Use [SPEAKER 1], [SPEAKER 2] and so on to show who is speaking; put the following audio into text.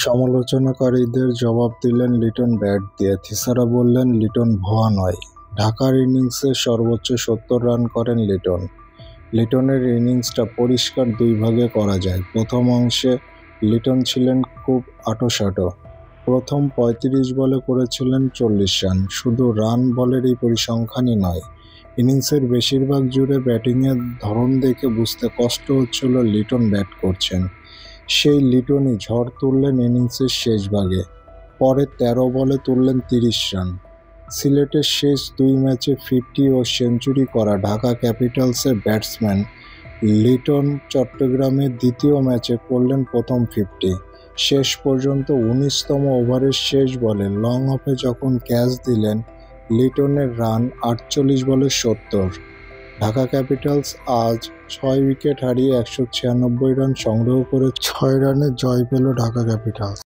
[SPEAKER 1] সমালোচনাকারীদের জবাব দিলেন লিটন ব্যাট দিয়ে। থিসারা বললেন, লিটন ভুয়া নয়। ঢাকার ইনিংসে সর্বোচ্চ ৭০ রান করেন লিটন। লিটনের ইনিংসটা পরিষ্কার দুই ভাগে করা যায়। প্রথম অংশে লিটন ছিলেন খুব আঁটো-সাঁটো। প্রথম ৩৫ বলে করেছিলেন ৪০ রান। শুধু রান বলেরই পরিসংখ্যানই নয়, ইনিংসের বেশিরভাগ জুড়ে ব্যাটিংয়ের ধরন দেখে বুঝতে কষ্ট হচ্ছিল লিটন ব্যাট করছেন। সেই লিটনই ঝড় তুললেন ইনিংসের শেষ ভাগে। পরে ১৩ বলে তুললেন ৩০ রান। সিলেটের শেষ দুই ম্যাচে 50 ও সেঞ্চুরি করা ঢাকা ক্যাপিটালসের ব্যাটসম্যান লিটন চট্টগ্রামের দ্বিতীয় ম্যাচে করলেন প্রথম 50। শেষ পর্যন্ত ১৯তম ওভারের শেষ বলে লং অফে যখন ক্যাচ দিলেন, লিটনের রান ৪৮ বলে ৭০। ঢাকা ক্যাপিটালস আজ ৬ উইকেট হারিয়ে ১৯৬ রান সংগ্রহ করে ৬ রানে জয় পেল ঢাকা ক্যাপিটালস।